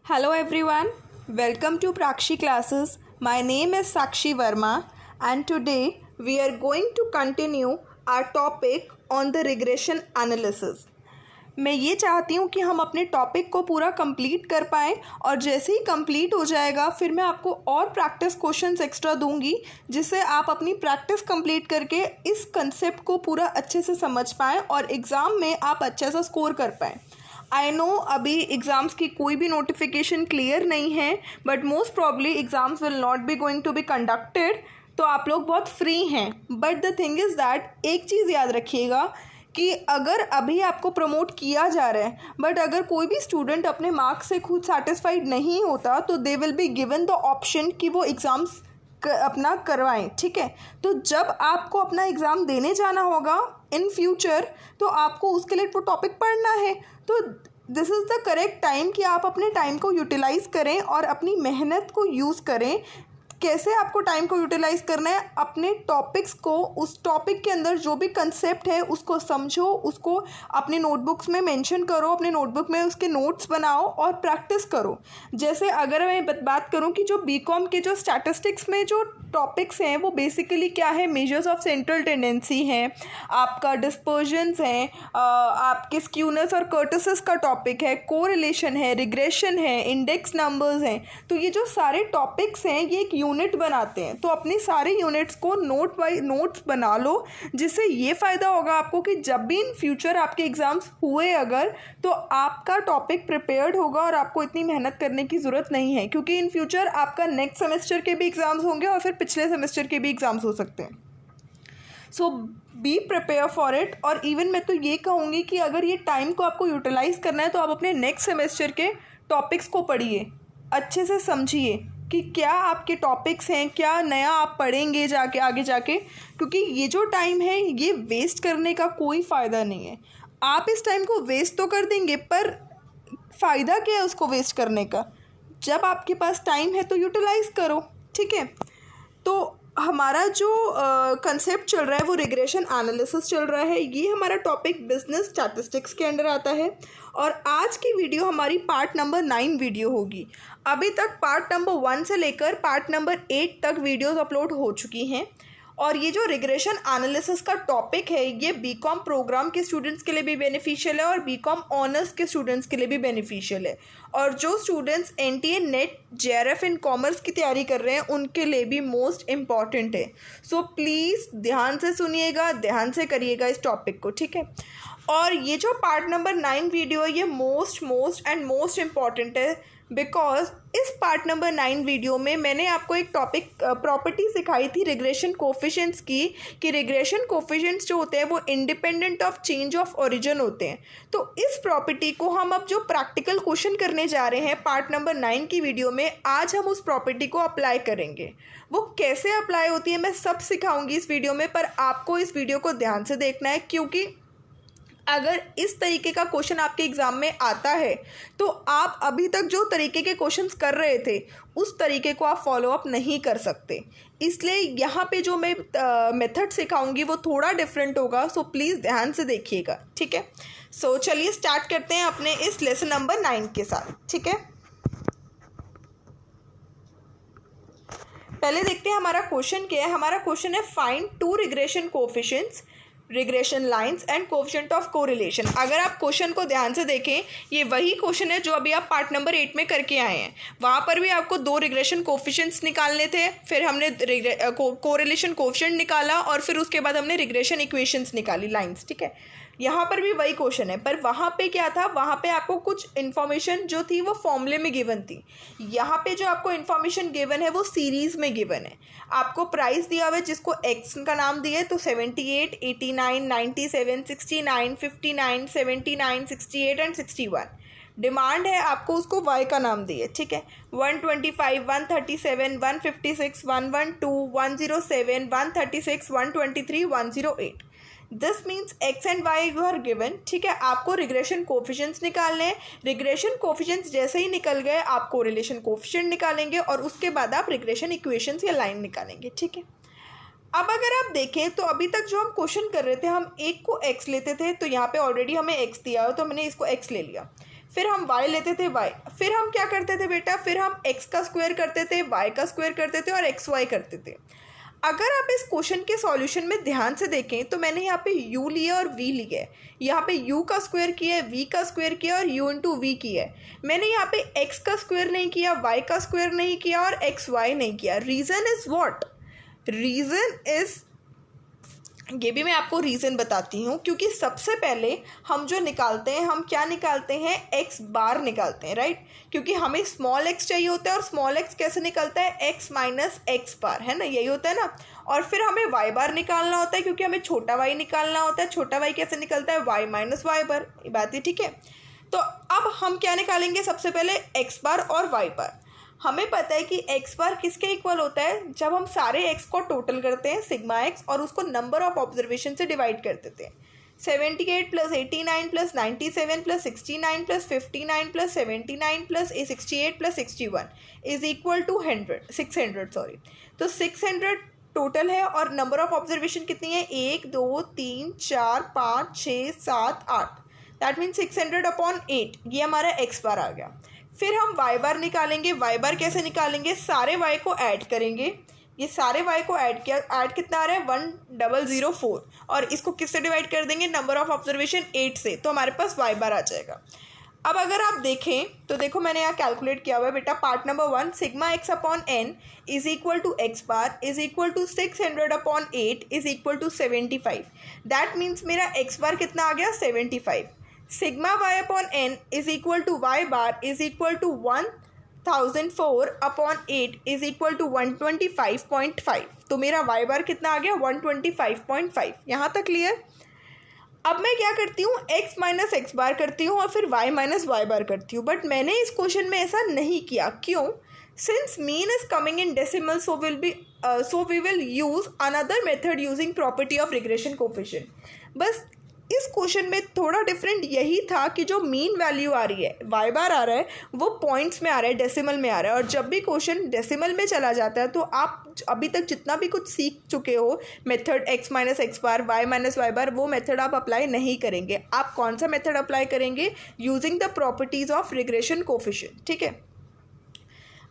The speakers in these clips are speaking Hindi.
Hello everyone, welcome to Prakshi classes. My name is Sakshi Verma and today we are going to continue our topic on the regression analysis. मैं ये चाहती हूँ कि हम अपने टॉपिक को पूरा कंप्लीट कर पाएँ और जैसे ही कंप्लीट हो जाएगा फिर मैं आपको और प्रैक्टिस क्वेश्चंस एक्स्ट्रा दूंगी जिससे आप अपनी प्रैक्टिस कंप्लीट करके इस कंसेप्ट को पूरा अच्छे से समझ पाएँ और एग्ज़ाम में आप अच्छा सा स्कोर कर पाएँ. आई नो अभी एग्ज़ाम्स की कोई भी नोटिफिकेशन क्लियर नहीं है but most probably exams will not be going to be conducted. तो आप लोग बहुत फ्री हैं but the thing is that एक चीज़ याद रखिएगा कि अगर अभी आपको प्रमोट किया जा रहा है बट अगर कोई भी स्टूडेंट अपने मार्क्स से खुद सेटिस्फाइड नहीं होता तो they will be given the option कि वो एग्ज़ाम्स अपना करवाएं. ठीक है, तो जब आपको अपना एग्ज़ाम देने जाना होगा इन फ्यूचर तो आपको उसके लिए वो टॉपिक पढ़ना है. तो this is the correct time कि आप अपने टाइम को यूटिलाइज़ करें और अपनी मेहनत को यूज़ करें. कैसे आपको टाइम को यूटिलाइज़ करना है, अपने टॉपिक्स को उस टॉपिक के अंदर जो भी कंसेप्ट है उसको समझो, उसको अपने नोटबुक्स में मेंशन करो, अपने नोटबुक में उसके नोट्स बनाओ और प्रैक्टिस करो. जैसे अगर मैं बात करूं कि जो बीकॉम के जो स्टैटिस्टिक्स में जो टॉपिक्स हैं वो बेसिकली क्या है, मेजर्स ऑफ सेंट्रल टेंडेंसी हैं, आपका डिस्पर्जन्स हैं, आपके स्क्यूनेस और कर्टिसिस का टॉपिक है, कोरिलेशन है, रिग्रेशन है, इंडेक्स नंबर्स हैं. तो ये जो सारे टॉपिक्स हैं ये एक यूनिट बनाते हैं. तो अपने सारे यूनिट्स को नोट बाई नोट्स बना लो जिससे ये फ़ायदा होगा आपको कि जब भी इन फ्यूचर आपके एग्ज़ाम्स हुए अगर तो आपका टॉपिक प्रिपेयर्ड होगा और आपको इतनी मेहनत करने की ज़रूरत नहीं है क्योंकि इन फ्यूचर आपका नेक्स्ट सेमेस्टर के भी एग्ज़ाम्स होंगे और फिर पिछले सेमेस्टर के भी एग्ज़ाम्स हो सकते हैं. सो बी प्रिपेयर फॉर इट. और इवन मैं तो ये कहूँगी कि अगर ये टाइम को आपको यूटिलाइज़ करना है तो आप अपने नेक्स्ट सेमेस्टर के टॉपिक्स को पढ़िए, अच्छे से समझिए कि क्या आपके टॉपिक्स हैं, क्या नया आप पढ़ेंगे जाके आगे जाके, क्योंकि ये जो टाइम है ये वेस्ट करने का कोई फ़ायदा नहीं है. आप इस टाइम को वेस्ट तो कर देंगे पर फ़ायदा क्या है उसको वेस्ट करने का. जब आपके पास टाइम है तो यूटिलाइज़ करो. ठीक है, तो हमारा जो कंसेप्ट चल रहा है वो रिग्रेशन एनालिसिस चल रहा है. ये हमारा टॉपिक बिजनेस स्टैटिस्टिक्स के अंडर आता है और आज की वीडियो हमारी पार्ट नंबर 9 वीडियो होगी. अभी तक पार्ट नंबर 1 से लेकर पार्ट नंबर 8 तक वीडियोस अपलोड हो चुकी हैं और ये जो रिग्रेशन एनालिसिस का टॉपिक है ये बीकॉम प्रोग्राम के स्टूडेंट्स के लिए भी बेनिफिशियल है और बीकॉम ऑनर्स के स्टूडेंट्स के लिए भी बेनिफिशियल है. और जो students NTA net JRF in commerce की तैयारी कर रहे हैं उनके लिए भी मोस्ट इम्पॉर्टेंट है. सो प्लीज़ ध्यान से सुनिएगा, ध्यान से करिएगा इस टॉपिक को. ठीक है, और ये जो पार्ट नंबर 9 वीडियो है ये मोस्ट इम्पॉर्टेंट है बिकॉज इस पार्ट नंबर 9 वीडियो में मैंने आपको एक टॉपिक प्रॉपर्टी सिखाई थी रिग्रेशन कोफिशिएंट्स की कि रिग्रेशन कोफिशिएंट्स जो होते हैं वो independent of change of origin होते हैं. तो इस प्रॉपर्टी को हम अब जो प्रैक्टिकल क्वेश्चन करने जा रहे हैं पार्ट नंबर 9 की वीडियो में, आज हम उस प्रॉपर्टी को अप्लाई करेंगे. वो कैसे अप्लाई होती है मैं सब सिखाऊंगी इस वीडियो में, पर आपको इस वीडियो को ध्यान से देखना है क्योंकि अगर इस तरीके का क्वेश्चन आपके एग्ज़ाम में आता है तो आप अभी तक जो तरीके के क्वेश्चंस कर रहे थे उस तरीके को आप फॉलो अप नहीं कर सकते. इसलिए यहाँ पे जो मैं मेथड सिखाऊंगी वो थोड़ा डिफरेंट होगा. सो प्लीज़ ध्यान से देखिएगा. ठीक है, सो चलिए स्टार्ट करते हैं अपने इस लेसन नंबर 9 के साथ. ठीक है, पहले देखते हैं हमारा क्वेश्चन क्या है. हमारा क्वेश्चन है find 2 regression coefficients, regression lines and coefficient of correlation. अगर आप क्वेश्चन को ध्यान से देखें ये वही क्वेश्चन है जो अभी आप पार्ट नंबर 8 में करके आए हैं. वहाँ पर भी आपको 2 रिग्रेशन कोफिशिएंट्स निकालने थे, फिर हमने कोरिलेशन कोफिशिएंट निकाला और फिर उसके बाद हमने रिग्रेशन इक्वेशंस निकाली, लाइंस. ठीक है, यहाँ पर भी वही क्वेश्चन है पर वहाँ पे क्या था, वहाँ पे आपको कुछ इन्फॉर्मेशन जो थी वो फॉर्मूले में गिवन थी. यहाँ पे जो आपको इन्फॉर्मेशन गिवन है वो सीरीज़ में गिवन है. आपको प्राइस दिया हुआ है जिसको एक्स का नाम दिया है तो 78, 89, 97, 69, 59, 79, 68 एंड 61. डिमांड है आपको उसको वाई का नाम दिए. ठीक है, 125, 137, 156, 112, 107, 136, 123, 108. This means X and Y you are given. ठीक है, आपको रिग्रेशन कोफिशिएंट्स निकालने हैं. रिग्रेशन कोफिशिएंट्स जैसे ही निकल गए आप कोरिलेशन कोफिशिएंट निकालेंगे और उसके बाद आप रिग्रेशन इक्वेशंस या लाइन निकालेंगे. ठीक है, अब अगर आप देखें तो अभी तक जो हम क्वेश्चन कर रहे थे हम एक को एक्स लेते थे तो यहाँ पे ऑलरेडी हमें एक्स दिया हो तो हमने इसको एक्स ले लिया. फिर हम y लेते थे y, फिर हम क्या करते थे बेटा, फिर हम x का स्क्वायर करते थे, y का स्क्वायर करते थे और xy करते थे। अगर आप इस क्वेश्चन के सॉल्यूशन में ध्यान से देखें तो मैंने यहाँ पे u लिया और v लिया है, यहाँ पे u का स्क्वायर किया है, v का स्क्वायर किया और u इंटू वी किया है। मैंने यहाँ पे x का स्क्वायर नहीं किया, y का स्क्वायर नहीं किया और xy नहीं किया। Reason is what? Reason is, ये भी मैं आपको रीज़न बताती हूँ, क्योंकि सबसे पहले हम जो निकालते हैं, हम क्या निकालते हैं, x बार निकालते हैं, राइट। क्योंकि हमें स्मॉल x चाहिए होता है और स्मॉल x कैसे निकलता है, x माइनस एक्स बार, है ना, यही होता है ना। और फिर हमें y बार निकालना होता है क्योंकि हमें छोटा y निकालना होता है। छोटा y कैसे निकलता है, y माइनस वाई बार, ये बात है, ठीक है। तो अब हम क्या निकालेंगे, सबसे पहले x बार और y बार। हमें पता है कि x बार किसके इक्वल होता है, जब हम सारे x को टोटल करते हैं सिग्मा x और उसको नंबर ऑफ ऑब्जर्वेशन से डिवाइड कर देते हैं। 78 plus 89 plus 97 plus 69 plus 59 plus 79 plus 68 plus 61 is equal to 600 sorry. तो 600 टोटल है और नंबर ऑफ ऑब्जर्वेशन कितनी है, 1 2 3 4 5 6 7 8, दैट मीन्स 600 अपॉन 8, ये हमारा x बार आ गया। फिर हम y बार निकालेंगे। y बार कैसे निकालेंगे, सारे y को ऐड करेंगे, ये सारे y को ऐड किया, ऐड कितना आ रहा है 1004 और इसको किससे डिवाइड कर देंगे, नंबर ऑफ ऑब्जर्वेशन 8 से, तो हमारे पास y बार आ जाएगा। अब अगर आप देखें तो देखो मैंने यहाँ कैलकुलेट किया हुआ है बेटा, part number 1 sigma x upon n is equal to x bar is equal to 600 upon 8 is equal to 75, that means मेरा x बार कितना आ गया 75। Sigma y upon n is equal to y bar is equal to 1004 upon 8 is equal to 125.5, तो मेरा y बार कितना आ गया 125.5। यहाँ तक क्लियर। अब मैं क्या करती हूँ, x माइनस एक्स बार करती हूँ और फिर y माइनस वाई बार करती हूँ, बट मैंने इस क्वेश्चन में ऐसा नहीं किया। क्यों? Since mean is coming in decimal so we will use another method using property of regression coefficient. बस इस क्वेश्चन में थोड़ा डिफरेंट यही था कि जो मीन वैल्यू आ रही है, वाई बार आ रहा है, वो पॉइंट्स में आ रहा है, डेसिमल में आ रहा है। और जब भी क्वेश्चन डेसिमल में चला जाता है तो आप अभी तक जितना भी कुछ सीख चुके हो मेथड x माइनस एक्स बार, वाई माइनस वाई बार, वो मेथड आप अप्लाई नहीं करेंगे। आप कौन सा मेथड अप्लाई करेंगे, using the properties of regression coefficient, ठीक है।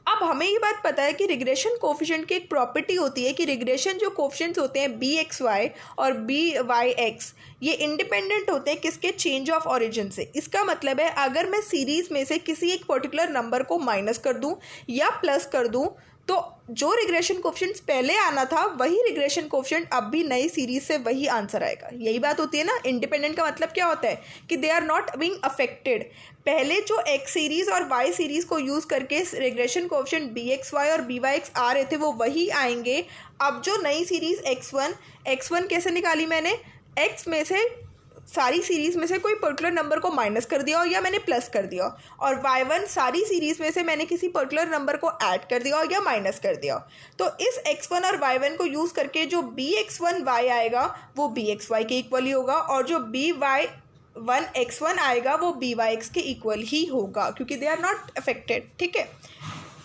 अब हमें ये बात पता है कि रिग्रेशन कोफिशिएंट की एक प्रॉपर्टी होती है कि रिग्रेशन जो कोफिशिएंट्स होते हैं bxy और byx, ये इंडिपेंडेंट होते हैं किसके, चेंज ऑफ ओरिजिन से। इसका मतलब है अगर मैं सीरीज में से किसी एक पर्टिकुलर नंबर को माइनस कर दूं या प्लस कर दूं तो जो रिग्रेशन कोफिशिएंट्स पहले आना था वही रिग्रेशन कोफिशिएंट अब भी नई सीरीज से वही आंसर आएगा। यही बात होती है ना। इंडिपेंडेंट का मतलब क्या होता है कि they are not being affected. पहले जो एक्स सीरीज और वाई सीरीज को यूज करके रिग्रेशन कोफिशिएंट bxy और byx आ रहे थे वो वही आएंगे। अब जो नई सीरीज x1 कैसे निकाली मैंने, x में से सारी सीरीज़ में से कोई पर्टिकुलर नंबर को माइनस कर दिया हो या मैंने प्लस कर दिया हो, और y1 सारी सीरीज़ में से मैंने किसी पर्टिकुलर नंबर को ऐड कर दिया हो या माइनस कर दिया हो। तो इस x1 और y1 को यूज़ करके जो bx1y आएगा वो bxy के इक्वल ही होगा और जो by1x1 आएगा वो byx के इक्वल ही होगा क्योंकि दे आर नॉट अफेक्टेड, ठीक है।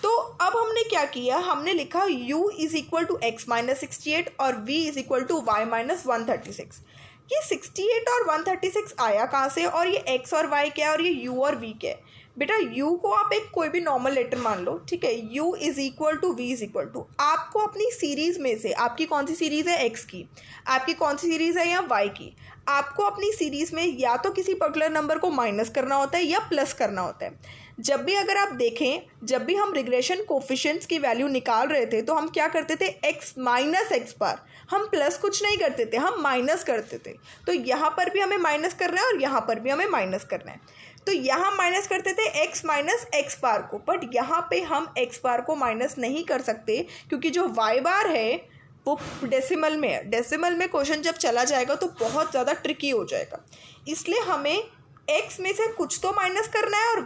तो अब हमने क्या किया, हमने लिखा u is equal to x minus 68 और v is equal to y minus 136। ये 68 और 136 आया कहाँ से, और ये x और y क्या है और ये u और v क्या है। बेटा u को आप एक कोई भी नॉर्मल लेटर मान लो, ठीक है। u is equal to v is equal to, आपको अपनी सीरीज़ में से, आपकी कौन सी सीरीज़ है x की, आपकी कौन सी सीरीज़ है या y की, आपको अपनी सीरीज़ में या तो किसी पर्टिकुलर नंबर को माइनस करना होता है या प्लस करना होता है। जब भी अगर आप देखें, जब भी हम रिग्रेशन कोफिशिएंट्स की वैल्यू निकाल रहे थे तो हम क्या करते थे, x माइनस एक्स बार, हम प्लस कुछ नहीं करते थे, हम माइनस करते थे। तो यहाँ पर भी हमें माइनस करना है और यहाँ पर भी हमें माइनस करना है। तो यहाँ माइनस करते थे x माइनस एक्स बार को, बट यहाँ पे हम x बार को माइनस नहीं कर सकते क्योंकि जो y बार है वो डेसिमल में है। डेसिमल में क्वेश्चन जब चला जाएगा तो बहुत ज़्यादा ट्रिकी हो जाएगा, इसलिए हमें x में से कुछ तो माइनस करना है और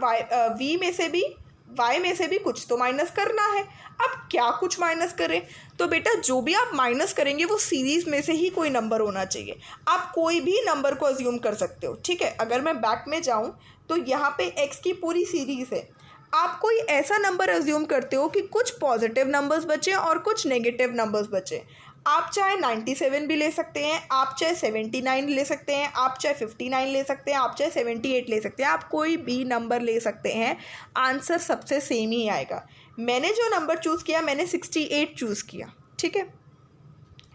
y में से भी कुछ तो माइनस करना है। अब क्या कुछ माइनस करें, तो बेटा जो भी आप माइनस करेंगे वो सीरीज़ में से ही कोई नंबर होना चाहिए। आप कोई भी नंबर को अज्यूम कर सकते हो, ठीक है। अगर मैं बैक में जाऊँ तो यहाँ पे x की पूरी सीरीज़ है, आप कोई ऐसा नंबर अज्यूम करते हो कि कुछ पॉजिटिव नंबर्स बचे और कुछ नेगेटिव नंबर्स बचे। आप चाहे 97 भी ले सकते हैं, आप चाहे 79 ले सकते हैं, आप चाहे 59 ले सकते हैं, आप चाहे 78 ले सकते हैं, आप कोई भी नंबर ले सकते हैं, आंसर सबसे सेम ही आएगा। मैंने जो नंबर चूज़ किया, मैंने 68 चूज़ किया, ठीक है।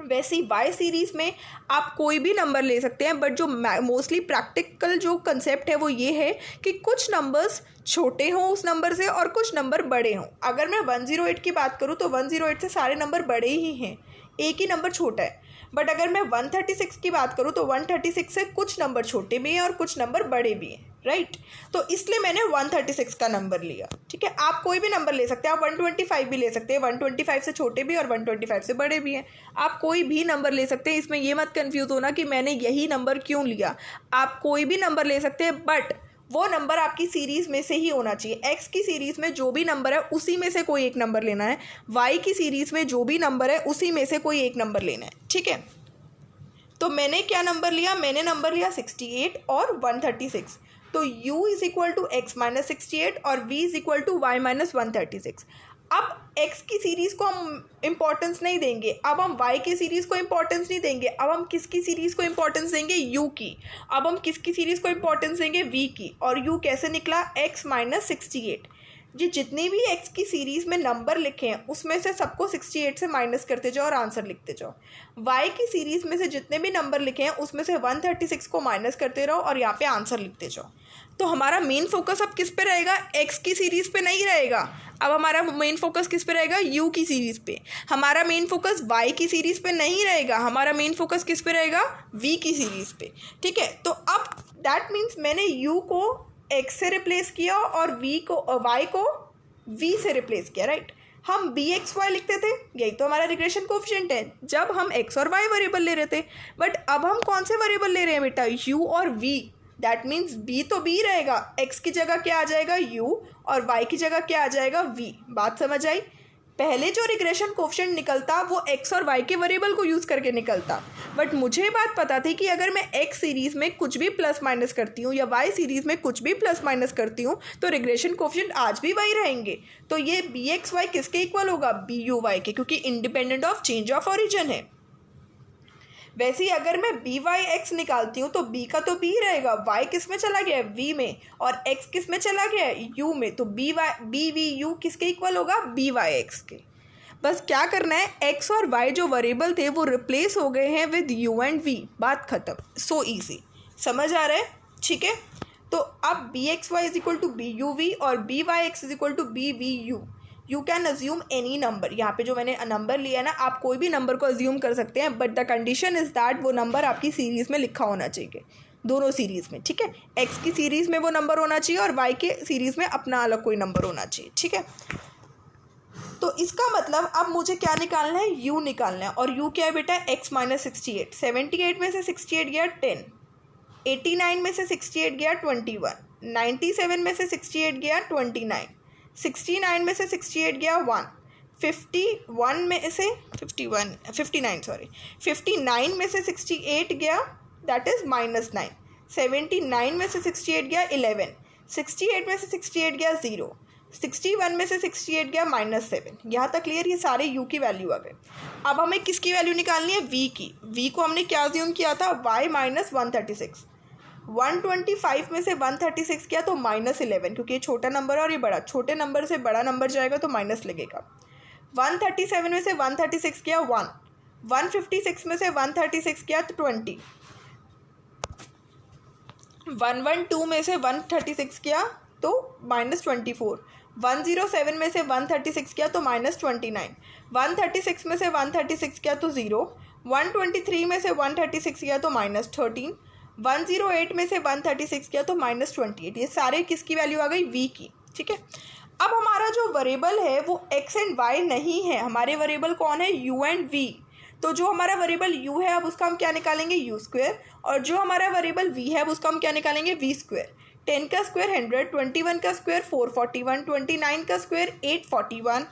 वैसे ही वाई सीरीज़ में आप कोई भी नंबर ले सकते हैं, बट जो मोस्टली प्रैक्टिकल जो कंसेप्ट है वो ये है कि कुछ नंबर्स छोटे हों उस नंबर से और कुछ नंबर बड़े हों। अगर मैं 108 की बात करूँ तो 108 से सारे नंबर बड़े ही हैं, एक ही नंबर छोटा है। बट अगर मैं 136 की बात करूँ तो 136 से कुछ नंबर छोटे भी हैं और कुछ नंबर बड़े भी हैं, राइट। तो इसलिए मैंने 136 का नंबर लिया, ठीक है। आप कोई भी नंबर ले सकते हैं, आप 125 भी ले सकते हैं, 125 से छोटे भी और 125 से बड़े भी हैं, आप कोई भी नंबर ले सकते हैं। इसमें ये मत कंफ्यूज होना कि मैंने यही नंबर क्यों लिया। आप कोई भी नंबर ले सकते हैं, बट वो नंबर आपकी सीरीज़ में से ही होना चाहिए। एक्स की सीरीज़ में जो भी नंबर है उसी में से कोई एक नंबर लेना है, वाई की सीरीज़ में जो भी नंबर है उसी में से कोई एक नंबर लेना है, ठीक है। तो मैंने क्या नंबर लिया, मैंने नंबर लिया 68 और 136। तो u is equal to X minus 68 और v is equal to Y minus 136। अब x की सीरीज़ को हम इंपॉर्टेंस नहीं देंगे, अब हम y की सीरीज़ को इंपॉर्टेंस नहीं देंगे, अब हम किसकी सीरीज़ को इंपॉर्टेंस देंगे, u की। अब हम किसकी सीरीज़ को इंपॉर्टेंस देंगे, v की। और u कैसे निकला, x माइनस 68। ये जितनी भी x की सीरीज़ में नंबर लिखे हैं उसमें से सबको 68 से माइनस करते जाओ और आंसर लिखते जाओ। y की सीरीज़ में से जितने भी नंबर लिखे हैं उसमें से 136 को माइनस करते रहो और यहाँ पे आंसर लिखते जाओ। तो हमारा मेन फोकस अब किस पे रहेगा, x की सीरीज़ पे नहीं रहेगा। अब हमारा मेन फोकस किस पे रहेगा, u की सीरीज़ पे। हमारा मेन फोकस y की सीरीज़ पे नहीं रहेगा, हमारा मेन फोकस किस पे रहेगा, v की सीरीज़ पे, ठीक है। तो अब दैट मीन्स मैंने u को x से रिप्लेस किया और y को v से रिप्लेस किया, राइट। हम bxy लिखते थे, यही तो हमारा रिग्रेशन कोफिशिएंट है जब हम x और y वेरिएबल ले रहे थे। बट अब हम कौन से वेरिएबल ले रहे हैं बेटा, u और v। दैट मीन्स b तो b रहेगा, x की जगह क्या आ जाएगा, u, और y की जगह क्या आ जाएगा, v। बात समझ आई। पहले जो रिग्रेशन कोफिशिएंट निकलता वो x और y के वेरिएबल को यूज़ करके निकलता, बट मुझे बात पता थी कि अगर मैं x सीरीज़ में कुछ भी प्लस माइनस करती हूँ या y सीरीज़ में कुछ भी प्लस माइनस करती हूँ तो रिग्रेशन कोफिशिएंट आज भी वही रहेंगे। तो ये bxy किसके इक्वल होगा, buy के, क्योंकि independent of change of origin है। वैसे ही अगर मैं byx निकालती हूँ तो b का तो b रहेगा, y किस में चला गया है, v में, और x किस में चला गया है, u में। तो bvu किसके इक्वल होगा, byx के। बस क्या करना है, x और y जो वेरिएबल थे वो रिप्लेस हो गए हैं विद u एंड v, बात खत्म। सो ईजी, समझ आ रहा है, ठीक है। तो अब bxy is equal to buv और byx is equal to bvu। You can assume any number. यहाँ पे जो मैंने नंबर लिया ना, आप कोई भी नंबर को अज्यूम कर सकते हैं, but the condition is that वो नंबर आपकी सीरीज़ में लिखा होना चाहिए, दोनों सीरीज़ में, ठीक है। एक्स की सीरीज़ में वो नंबर होना चाहिए और वाई के सीरीज़ में अपना अलग कोई नंबर होना चाहिए, ठीक है। तो इसका मतलब अब मुझे क्या निकालना है, यू निकालना है। और यू क्या है बेटा, एक्स माइनस 68। 78 में से 68 गया 10, 89 में से 68 गया 21, 97 में से 68 गया 29, 69 में से 68 गया 1, 59 में से 59 में से 68 गया, दैट इज़ -9, 79 में से 68 गया 11, 68 में से 68 गया 0, 61 में से 68 गया -7। यहाँ तक क्लियर, ये सारे u की वैल्यू आ गए। अब हमें किसकी वैल्यू निकालनी है, v की। v को हमने क्या अज्यूम किया था, y माइनस 136। 125 में से 136 किया तो -11, क्योंकि ये छोटा नंबर और ये बड़ा, छोटे नंबर से बड़ा नंबर जाएगा तो माइनस लगेगा। 137 में से 136 किया 1, 156 में से 136 किया तो 20, 112 में से 136 किया तो -24, 107 में से 136 किया तो -29, 136 में से 136 किया तो 0, 123 में से 136 किया तो -13, 108 में से 136 किया तो -28। ये सारे किसकी वैल्यू आ गई, v की, ठीक है। अब हमारा जो वेरिएबल है वो x एंड y नहीं है, हमारे वेरिएबल कौन है, u एंड v। तो जो हमारा वेरिएबल u है अब उसका हम क्या निकालेंगे, u स्क्वायर, और जो हमारा वेरिएबल v है अब उसका हम क्या निकालेंगे, v स्क्वायर। 10 का स्क्वायर 100, 21 का स्क्वायर 441, 29 का स्क्वायर 841,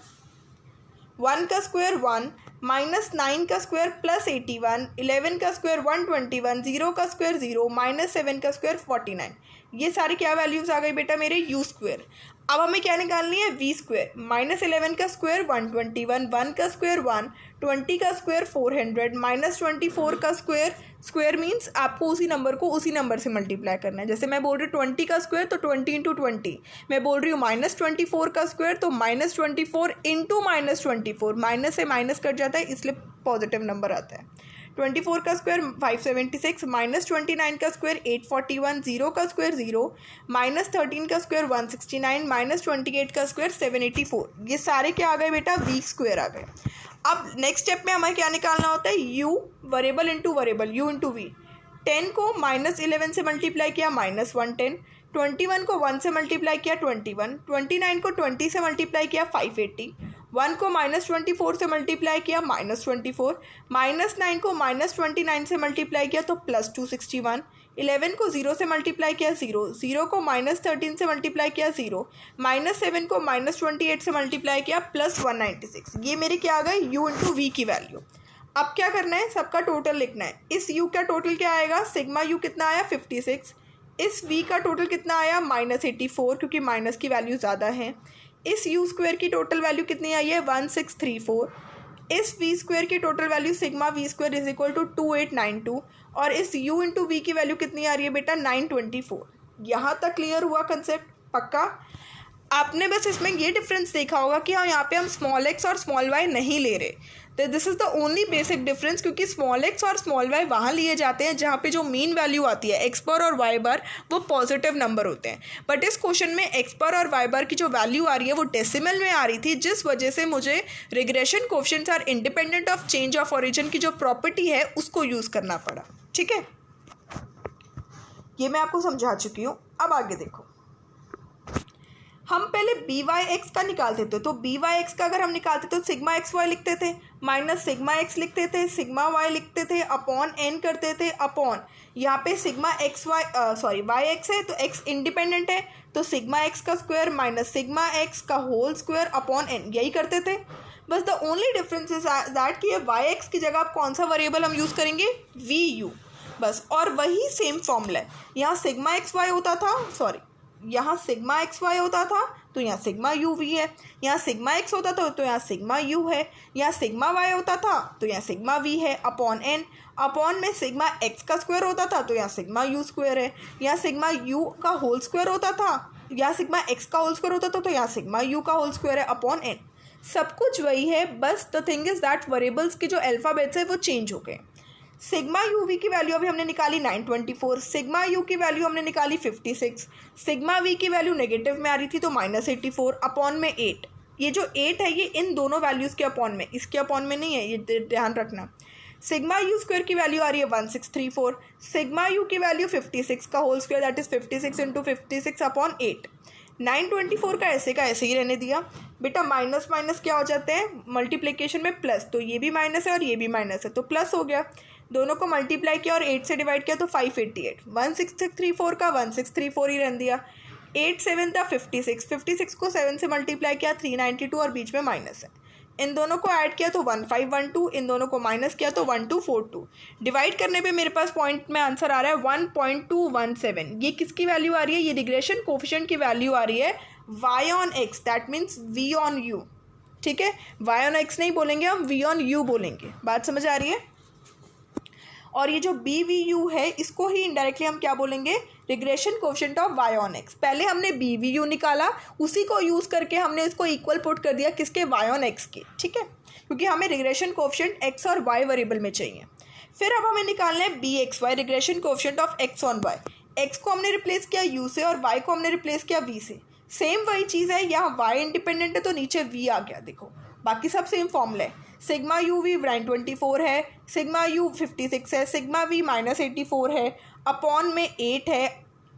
1 का स्क्वायर 1, माइनस 9 का स्क्वायर प्लस 81, 11 का स्क्वायर 121, 0 का स्क्वायर 0, माइनस 7 का स्क्वायर 49। ये सारी क्या वैल्यूज़ आ गई बेटा मेरे यू स्क्वायर। अब हमें क्या निकालनी है वी स्क्वायर। माइनस 11 का स्क्वायर 121, 1 का स्क्वायर 1, 20 का स्क्वायर 400, माइनस 24 का स्क्वायर, स्क्वायर मीन्स आपको उसी नंबर को उसी नंबर से मल्टीप्लाई करना है। जैसे मैं बोल रही हूँ 20 का स्क्वायर तो 20 इंटू 20, मैं बोल रही हूँ माइनस 24 का स्क्वायर तो माइनस 24 इंटू माइनस 24, माइनस से माइनस कट जाता है इसलिए पॉजिटिव नंबर आता है। 24 का स्क्वायर 576, माइनस 29 का स्क्वायर 841, 0 का स्क्वायर 0, माइनस 13 का स्क्वायर 169, माइनस 28 का स्क्वायर 784। ये सारे क्या आ गए बेटा वी स्क्वायर आ गए। अब नेक्स्ट स्टेप में हमें क्या निकालना होता है U variable into variable, U into V. 10 को माइनस 11 से मल्टीप्लाई किया माइनस 110, 21 को 1 से मल्टीप्लाई किया 21, 29 को 20 से मल्टीप्लाई किया 580, 1 को माइनस 24 से मल्टीप्लाई किया माइनस 24, माइनस 9 को माइनस 29 से मल्टीप्लाई किया तो प्लस 261, 11 को 0 से मल्टीप्लाई किया 0, 0 को माइनस 13 से मल्टीप्लाई किया 0, माइनस 7 को माइनस 28 से मल्टीप्लाई किया प्लस 196। ये मेरे क्या आ गए यू इंटू वी की वैल्यू। अब क्या करना है सबका टोटल लिखना है। इस u का टोटल क्या आएगा सिग्मा u कितना आया 56, इस v का टोटल कितना आया माइनस 84 क्योंकि माइनस की वैल्यू ज़्यादा है। इस u स्क्वायर की टोटल वैल्यू कितनी आई है 1634, इस v स्क्वायर की total value sigma v square is equal to 2892 और इस u इंटू वी की वैल्यू कितनी आ रही है बेटा 924। यहाँ तक क्लियर हुआ कंसेप्ट पक्का। आपने बस इसमें ये डिफरेंस देखा होगा कि हाँ यहाँ पे हम स्मॉल एक्स और स्मॉल वाई नहीं ले रहे, तो this is the only basic difference क्योंकि स्मॉल एक्स और स्मॉल वाई वहाँ लिए जाते हैं जहाँ पे जो मीन वैल्यू आती है एक्स बार और वाई बार वो पॉजिटिव नंबर होते हैं। बट इस क्वेश्चन में एक्स बार और वाई बार की जो वैल्यू आ रही है वो डेसिमल में आ रही थी, जिस वजह से मुझे regression coefficients are independent of change of origin की जो प्रॉपर्टी है उसको यूज़ करना पड़ा। ठीक है, ये मैं आपको समझा चुकी हूँ। अब आगे देखो, हम पहले बी वाई एक्स का निकालते थे, तो बी वाई एक्स का अगर हम निकालते तो सिग्मा एक्स वाई लिखते थे, माइनस सिग्मा एक्स लिखते थे, सिग्मा वाई लिखते थे, अपॉन एन करते थे, अपॉन यहाँ पे sigma X Y Y X है तो एक्स इंडिपेंडेंट है तो सिग्मा एक्स का स्क्वायर माइनस सिग्मा एक्स का होल स्क्वायर अपॉन एन, यही करते थे। बस the only difference is that कि वाई एक्स की जगह आप कौन सा वेरिएबल हम यूज़ करेंगे वी यू, बस। और वही सेम फॉर्मूला है, यहाँ सिग्मा एक्स वाई होता था, यहाँ सिग्मा एक्स वाई होता था तो यहाँ सिग्मा यू वी है, यहाँ सिग्मा एक्स होता था तो यहाँ सिग्मा यू है, यहाँ सिग्मा वाई होता था तो यहाँ सिग्मा वी है, अपॉन एन, अपॉन में सिग्मा एक्स का स्क्वायर होता था तो यहाँ सिग्मा यू स्क्वायर है, यहाँ सिग्मा यू का होल स्क्वायर होता था, यहाँ सिग्मा एक्स का होल स्क्वायर होता था तो यहाँ सिग्मा यू का होल स्क्वायर है, अपॉन एन। सब कुछ वही है, बस the thing is that variables के जो अल्फ़ाबेट्स है वो चेंज हो गए। सिग्मा यू वी की वैल्यू अभी हमने निकाली 924, सिग्मा यू की वैल्यू हमने निकाली 56, सिग्मा वी की वैल्यू नेगेटिव में आ रही थी तो माइनस 84, अपॉन में 8। ये जो 8 है ये इन दोनों वैल्यूज़ के अपॉन में, इसके अपॉन में नहीं है, ये ध्यान रखना। सिग्मा यू स्क्वायर की वैल्यू आ रही है 1634, सिग्मा यू की वैल्यू 56 का whole square that is 56 into 56 upon 8। 924 का ऐसे ही रहने दिया बेटा। माइनस माइनस क्या हो जाते हैं मल्टीप्लिकेशन में प्लस, तो ये भी माइनस है और ये भी माइनस है तो प्लस हो गया। दोनों को मल्टीप्लाई किया और 8 से डिवाइड किया तो 588, 1634 का 1634 ही रहने दिया। 8 7 था 56, 56 को 7 से मल्टीप्लाई किया 392 और बीच में माइनस है। इन दोनों को ऐड किया तो 1512, इन दोनों को माइनस किया तो 1242। डिवाइड करने पे मेरे पास पॉइंट में आंसर आ रहा है 1.217। ये किसकी वैल्यू आ रही है, ये रिग्रेशन कोफिशिएंट की वैल्यू आ रही है y on x, that means v on u। ठीक है, y ऑन x नहीं बोलेंगे हम, v ऑन u बोलेंगे। बात समझ आ रही है। और ये जो बी वी यू है इसको ही इनडायरेक्टली हम क्या बोलेंगे regression coefficient of y on x। पहले हमने बी वी यू निकाला, उसी को यूज़ करके हमने इसको इक्वल पुट कर दिया किसके y ऑन x के। ठीक है, क्योंकि हमें रिग्रेशन कोएफिशिएंट x और y वेरिएबल में चाहिए। फिर अब हमें निकालना है B X Y regression coefficient of x on y। x को हमने रिप्लेस किया u से और y को हमने रिप्लेस किया v से। सेम वही चीज़ है, यहाँ y इंडिपेंडेंट है तो नीचे v आ गया। देखो बाकी सब सेम फॉर्मूला है। सिग्मा यू वी 924 है, सिग्मा यू 56 है, सिग्मा वी -84 है, अपॉन में 8 है,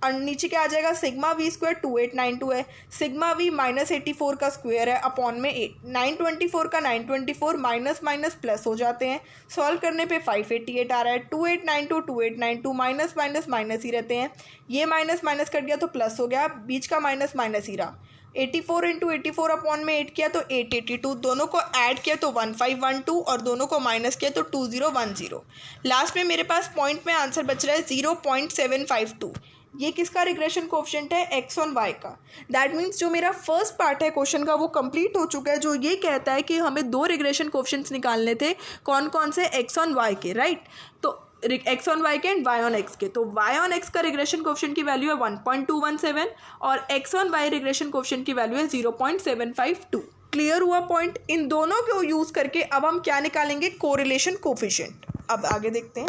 नीचे क्या आ जाएगा, सिग्मा वी स्क्वायर 2892 है, सिग्मा वी -84 का स्क्वायर है अपॉन में 8, 924 का 924 माइनस माइनस प्लस हो जाते हैं, सॉल्व करने पे 588 आ रहा है, 2892 माइनस माइनस माइनस ही रहते हैं, ये माइनस माइनस कट गया तो प्लस हो गया, बीच का माइनस माइनस ही रहा, 84 इंटू 84 अपॉन में 8 किया तो 882, दोनों को ऐड किया तो 1512 और दोनों को माइनस किया तो 2010। लास्ट में मेरे पास पॉइंट में आंसर बच रहा है 0.752। ये किसका रिग्रेशन कोफिशिएंट है, एक्स ऑन वाई का। दैट मीन्स जो मेरा फर्स्ट पार्ट है क्वेश्चन का वो कंप्लीट हो चुका है, जो ये कहता है कि हमें दो रिग्रेशन कोफिशिएंट्स निकालने थे, कौन कौन से, एक्स ऑन वाई के, राइट। तो एक्स ऑन वाई के एंड वाई ऑन एक्स के। तो वाई ऑन एक्स का रिग्रेशन कोफिशिएंट की वैल्यू है 1.217 और X on Y regression coefficient की वैल्यू है 0.752। क्लियर हुआ पॉइंट। इन दोनों को यूज करके अब हम क्या निकालेंगे, कोरिलेशन कोफिशिएंट। अब आगे देखते हैं।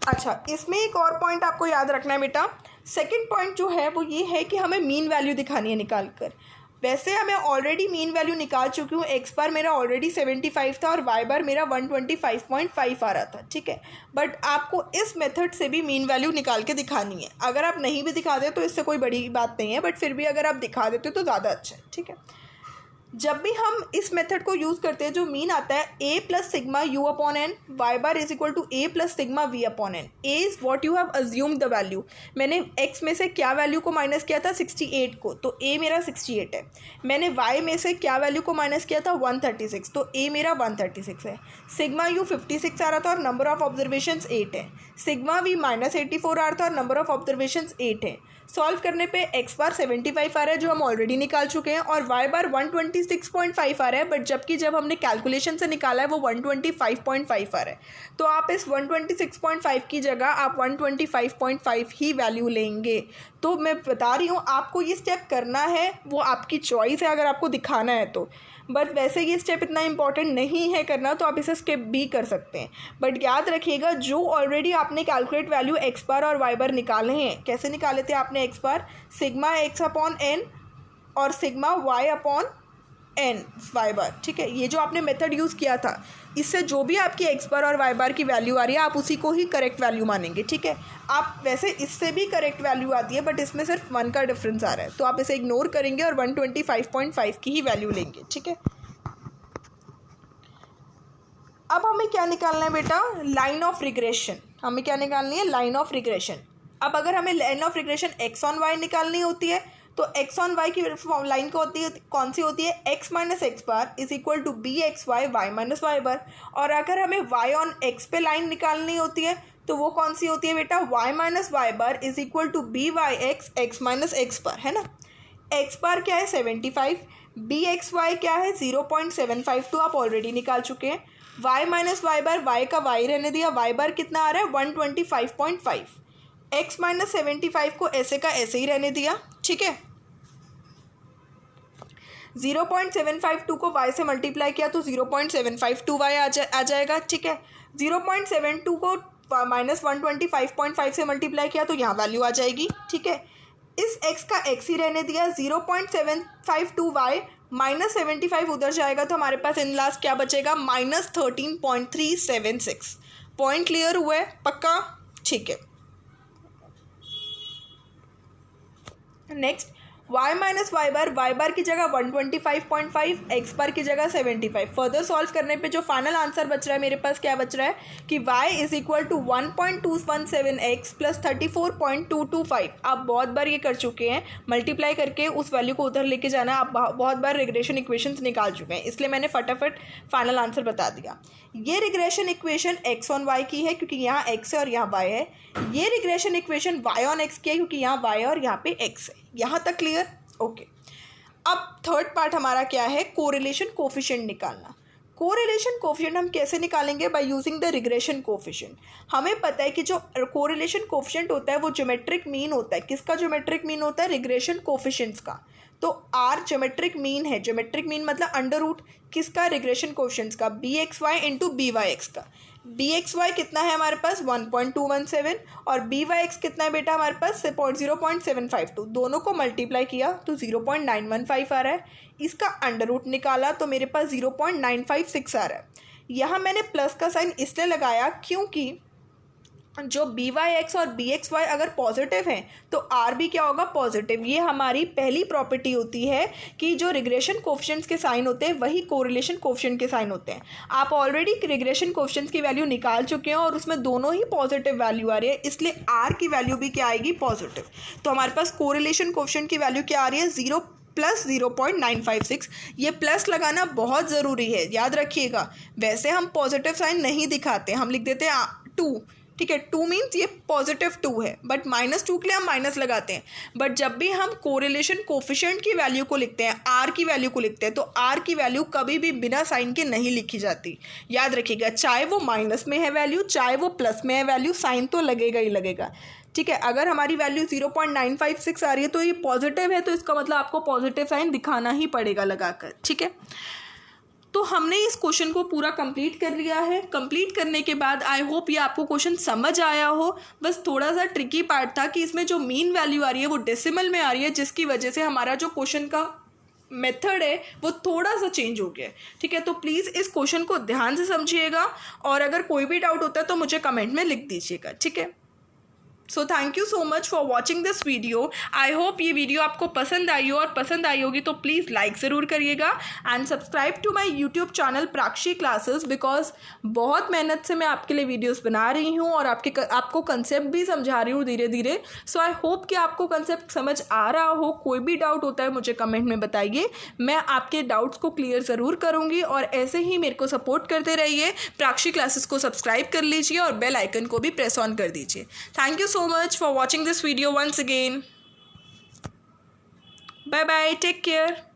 अच्छा, इसमें एक और पॉइंट आपको याद रखना है बेटा। सेकंड पॉइंट जो है वो ये है कि हमें मीन वैल्यू दिखानी है निकाल कर। वैसे हमें ऑलरेडी मीन वैल्यू निकाल चुकी हूँ, एक्स बार मेरा ऑलरेडी 75 था और वाई बार मेरा 125.5 आ रहा था, ठीक है। बट आपको इस मेथड से भी मीन वैल्यू निकाल के दिखानी है। अगर आप नहीं भी दिखा दे तो इससे कोई बड़ी बात नहीं है, बट फिर भी अगर आप दिखा देते तो ज़्यादा अच्छा है, ठीक है। जब भी हम इस मेथड को यूज़ करते हैं, जो मीन आता है a plus sigma U upon N, Y bar is equal to a plus sigma V upon N. a is what you have assumed the value. मैंने x में से क्या वैल्यू को माइनस किया था, 68 को, तो a मेरा 68 है। मैंने y में से क्या वैल्यू को माइनस किया था, 136, तो a मेरा 136 है। सिग्मा u 56 आ रहा था और नंबर ऑफ ऑब्जर्वेशंस 8 है। सिग्मा v -84 आ रहा था और नंबर ऑफ ऑब्जर्वेशंस 8 है। सॉल्व करने पे x बार 75 आ रहा है जो हम ऑलरेडी निकाल चुके हैं, और y बार 126.5 आ रहा है, बट जबकि जब हमने कैलकुलेशन से निकाला है वो 125.5 आ रहा है। तो आप इस 126.5 की जगह आप 125.5 ही वैल्यू लेंगे। तो मैं बता रही हूँ आपको ये स्टेप करना है, वो आपकी चॉइस है अगर आपको दिखाना है तो। बट वैसे ये स्टेप इतना इंपॉर्टेंट नहीं है करना, तो आप इसे स्किप भी कर सकते हैं। बट याद रखिएगा, जो ऑलरेडी आपने कैलकुलेट वैल्यू एक्स बार और वाई बार निकाले हैं, कैसे निकाले थे आपने X bar, sigma X upon N और sigma Y upon N Y bar, ठीक है। ये जो आपने मेथड यूज़ किया था, इससे जो भी आपकी एक्स बार और वाई बार की वैल्यू आ रही है आप उसी को ही करेक्ट वैल्यू मानेंगे, ठीक है। आप वैसे इससे भी करेक्ट वैल्यू आती है, बट इसमें सिर्फ 1 का डिफरेंस आ रहा है, तो आप इसे इग्नोर करेंगे और 125.5 की ही वैल्यू लेंगे, ठीक है। अब हमें क्या निकालना है बेटा, लाइन ऑफ रिग्रेशन। हमें क्या निकालनी है, लाइन ऑफ रिग्रेशन। अब अगर हमें line of regression X on Y निकालनी होती है, तो एक्स ऑन वाई की लाइन को होती है, कौन सी होती है, X minus X bar is equal to B X Y, Y minus Y bar. और अगर हमें वाई ऑन एक्स पे लाइन निकालनी होती है तो वो कौन सी होती है बेटा, Y minus Y bar is equal to B Y X, X minus X bar, है ना। एक्स बार क्या है 75, बी एक्स वाई क्या है 0.752, आप ऑलरेडी निकाल चुके हैं। वाई माइनस वाई बार, वाई का वाई रहने दिया, वाई बार कितना आ रहा है 125.5। एक्स माइनस 75 को ऐसे का ऐसे ही रहने दिया, ठीक है। 0.752 को y से मल्टीप्लाई किया तो 0.752y आ जाएगा, ठीक है। 0.72 को -125.5 से मल्टीप्लाई किया तो यहाँ वैल्यू आ जाएगी, ठीक है। इस x का x ही रहने दिया, 0.752y -75 उधर जाएगा तो हमारे पास इन लास्ट क्या बचेगा, -13.376। पॉइंट क्लियर हुआ है, पक्का, ठीक है। नेक्स्ट, y माइनस वाई बार की जगह 125.5, एक्स बार की जगह 75। फर्दर सॉल्व करने पे जो फाइनल आंसर बच रहा है मेरे पास क्या बच रहा है कि y is equal to 1.217x plus 34.225। आप बहुत बार ये कर चुके हैं, मल्टीप्लाई करके उस वैल्यू को उधर लेके जाना। आप बहुत बार रिग्रेशन इक्वेशंस निकाल चुके हैं, इसलिए मैंने फटाफट फाइनल आंसर बता दिया। ये regression equation X on Y की है क्योंकि यहाँ एक्स है और यहाँ वाई है। ये regression equation Y on X की है क्योंकि यहाँ वाई और यहाँ पे एक्स है। यहाँ तक क्लियर, ओके। अब थर्ड पार्ट हमारा क्या है, कोरिलेशन कोफिशिएंट निकालना। कोरिलेशन कोफिशिएंट हम कैसे निकालेंगे, by using the regression coefficient. हमें पता है कि जो कोरिलेशन कोफिशिएंट होता है वो ज्योमेट्रिक मीन होता है। किसका ज्योमेट्रिक मीन होता है, रिग्रेशन कोफिशिएंट्स का। तो आर ज्योमेट्रिक मीन है, ज्योमेट्रिक मीन मतलब अंडर रूट किसका, रिग्रेशन कोफिशिएंट्स का, B X Y into B Y X का। बी एक्स वाई कितना है हमारे पास 1.217 और बी वाई एक्स कितना है बेटा हमारे पास 0.752। दोनों को मल्टीप्लाई किया तो 0.915 आ रहा है। इसका अंडर रूट निकाला तो मेरे पास 0.956 आ रहा है। यहाँ मैंने प्लस का साइन इसलिए लगाया क्योंकि जो बी वाई एक्स और बी एक्स वाई अगर पॉजिटिव हैं तो आर भी क्या होगा, पॉजिटिव। ये हमारी पहली प्रॉपर्टी होती है कि जो रिग्रेशन कोफिशिएंट्स के साइन होते हैं वही कोरिलेशन कोफिशिएंट के साइन होते हैं। आप ऑलरेडी रिग्रेशन कोफिशिएंट्स की वैल्यू निकाल चुके हैं और उसमें दोनों ही पॉजिटिव वैल्यू आ रही है, इसलिए आर की वैल्यू भी क्या आएगी, पॉजिटिव। तो हमारे पास कोरिलेशन कोफिशिएंट की वैल्यू क्या आ रही है, 0 प्लस 0.956। ये प्लस लगाना बहुत ज़रूरी है, याद रखिएगा। वैसे हम पॉजिटिव साइन नहीं दिखाते, हम लिख देते हैं 2, ठीक है। 2 मीन्स ये पॉजिटिव 2 है, बट -2 के लिए हम माइनस लगाते हैं। बट जब भी हम कोरिलेशन कोफिशिएंट की वैल्यू को लिखते हैं, आर की वैल्यू को लिखते हैं, तो आर की वैल्यू कभी भी बिना साइन के नहीं लिखी जाती, याद रखिएगा। चाहे वो माइनस में है वैल्यू, चाहे वो प्लस में है वैल्यू, साइन तो लगेगा ही लगेगा, ठीक है। अगर हमारी वैल्यू 0.956 आ रही है तो ये पॉजिटिव है, तो इसका मतलब आपको पॉजिटिव साइन दिखाना ही पड़ेगा लगाकर, ठीक है। तो हमने इस क्वेश्चन को पूरा कंप्लीट कर लिया है। कंप्लीट करने के बाद आई होप ये आपको क्वेश्चन समझ आया हो। बस थोड़ा सा ट्रिकी पार्ट था कि इसमें जो मीन वैल्यू आ रही है वो डेसिमल में आ रही है, जिसकी वजह से हमारा जो क्वेश्चन का मेथड है वो थोड़ा सा चेंज हो गया है, ठीक है। तो प्लीज़ इस क्वेश्चन को ध्यान से समझिएगा और अगर कोई भी डाउट होता है तो मुझे कमेंट में लिख दीजिएगा, ठीक है। So thank you so much for watching this video. I hope ये वीडियो आपको पसंद आई हो, और पसंद आई होगी तो प्लीज़ लाइक ज़रूर करिएगा and subscribe to my YouTube channel Prakshi classes, because बहुत मेहनत से मैं आपके लिए वीडियोस बना रही हूँ और आपको कंसेप्ट भी समझा रही हूँ धीरे धीरे। सो आई होप कि आपको कंसेप्ट समझ आ रहा हो। कोई भी डाउट होता है मुझे कमेंट में बताइए, मैं आपके डाउट्स को क्लियर ज़रूर करूँगी। और ऐसे ही मेरे को सपोर्ट करते रहिए। प्राक्षी क्लासेस को सब्सक्राइब कर लीजिए और बेल आइकन को भी प्रेस ऑन कर दीजिए। Thank you so much for watching this video once again. Bye bye, take care.